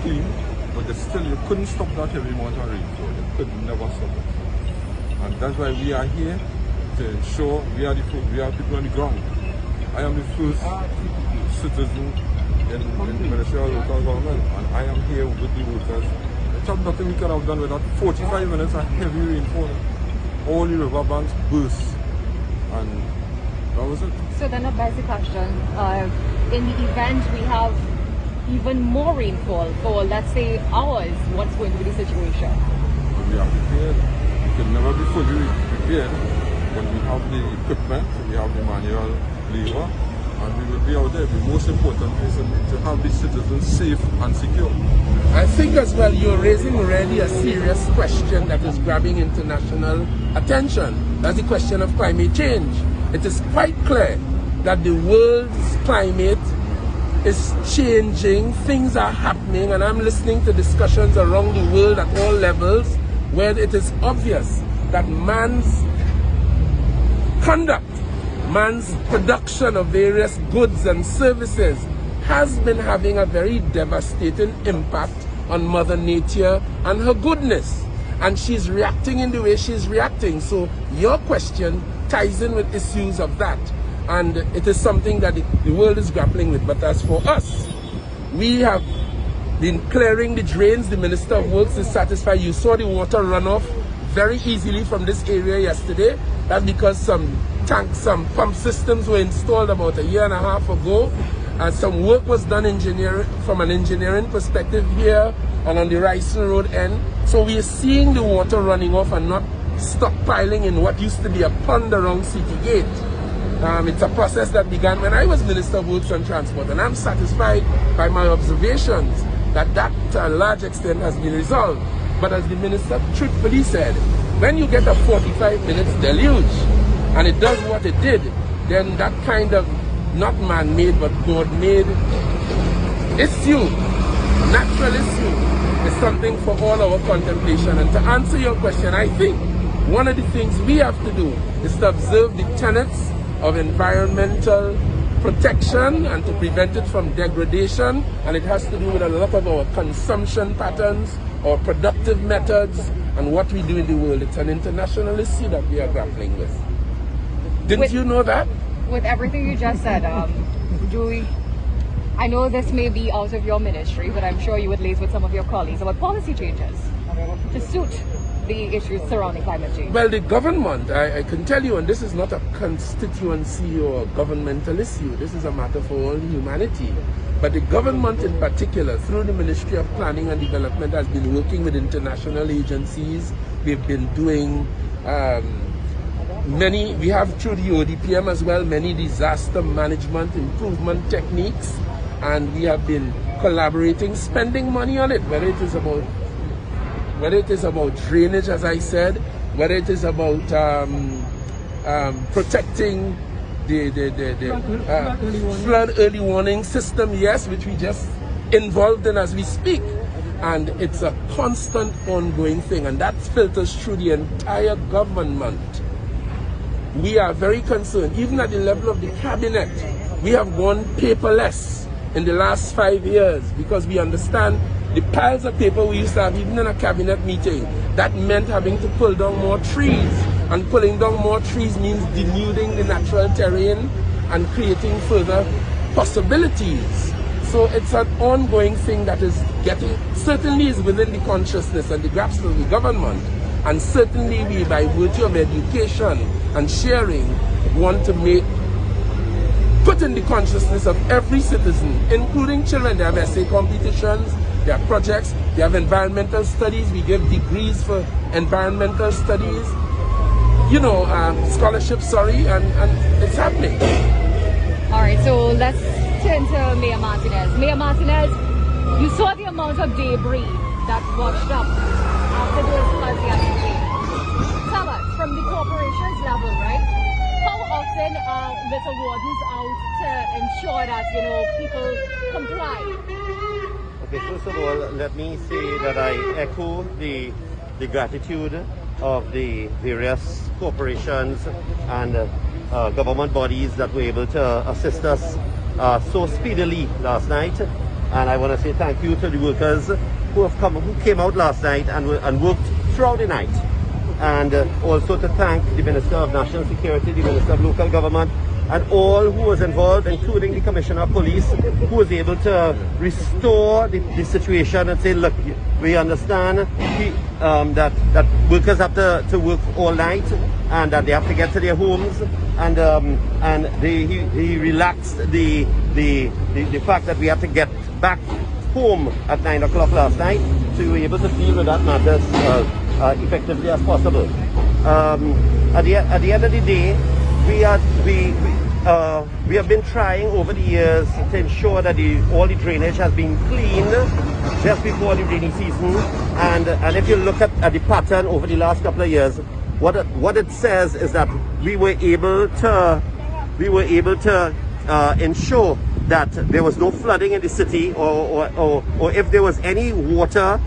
clean, but still you couldn't stop that heavy amount of rainfall. You could never stop it. And that's why we are here to ensure we are people on the ground. I am the first citizen in the Ministry of Local Government, and I am here with the workers. There's nothing we could have done with that. 45 minutes of heavy rainfall. All the river banks burst, and that was it. So then a basic question, in the event we have even more rainfall for, let's say, hours, what's going to be the situation? We are prepared. We can never be fully prepared, but we have the equipment, we have the manual labor, and we will be out there. The most important is to have the citizens safe and secure. I think as well you're raising already a serious question that is grabbing international attention. That's the question of climate change. It is quite clear that the world's climate is changing, things are happening, and I'm listening to discussions around the world at all levels where it is obvious that man's conduct, man's production of various goods and services has been having a very devastating impact on Mother Nature and her goodness. And she's reacting in the way she's reacting. So your question ties in with issues of that. And it is something that the world is grappling with. But as for us, we have been clearing the drains. The Minister of Works is satisfied. You saw the water run off very easily from this area yesterday. That's because some tanks, some pump systems were installed about a year and a half ago. And some work was done from an engineering perspective here and on the Ryson Road end. So we are seeing the water running off and not stockpiling in what used to be a pond around City Gate. It's a process that began when I was Minister of Works and Transport, and I'm satisfied by my observations that to a large extent has been resolved. But as the Minister truthfully said, when you get a 45 minutes deluge and it does what it did, then that kind of not man-made but God-made issue, natural issue, is something for all our contemplation. And to answer your question, I think one of the things we have to do is to observe the tenets of environmental protection and to prevent it from degradation, and it has to do with a lot of our consumption patterns, our productive methods, and what we do in the world. It's an international issue that we are grappling with. Didn't you know that? With everything you just said, Joey, I know this may be out of your ministry, but I'm sure you would liaise with some of your colleagues about policy changes to suit the issues surrounding climate change. Well, the government, I can tell you, and this is not a constituency or governmental issue, this is a matter for all humanity. But the government in particular, through the Ministry of Planning and Development, has been working with international agencies. We've been doing we have through the ODPM as well, many disaster management improvement techniques, and we have been collaborating, spending money on it, whether it is about drainage, as I said, whether it is about protecting the flood early warning system, yes, which we just involved in as we speak. And it's a constant ongoing thing, and that filters through the entire government. We are very concerned, even at the level of the cabinet. We have gone paperless in the last 5 years because we understand the piles of paper we used to have even in a cabinet meeting. That meant having to pull down more trees, and pulling down more trees means denuding the natural terrain and creating further possibilities. So it's an ongoing thing that is certainly is within the consciousness and the grasp of the government, and certainly we, by virtue of education and sharing, want to put in the consciousness of every citizen, including children. They have essay competitions, they have projects, they have environmental studies. We give degrees for environmental studies, you know, scholarships, and it's happening. All right, so let's turn to Mayor Martinez. Mayor Martinez, you saw the amount of debris that washed up after those floods yesterday. Tell us, from the corporation's level, right? How often are little wardens out to ensure that, you know, people comply? Okay, first of all, let me say that I echo the gratitude of the various corporations and government bodies that were able to assist us so speedily last night. And I want to say thank you to the workers who came out last night and worked throughout the night. And also to thank the Minister of National Security, the Minister of Local Government, and all who was involved, including the Commissioner of Police, who was able to restore the situation and say, look, we understand that workers have to work all night and that they have to get to their homes, and he relaxed the fact that we had to get back home at 9 o'clock last night, so we were able to deal with that matter as effectively as possible. At the end of the day, we have been trying over the years to ensure that all the drainage has been cleaned just before the rainy season, and if you look at the pattern over the last couple of years, what it says is that we were able to ensure that there was no flooding in the city, or if there was any water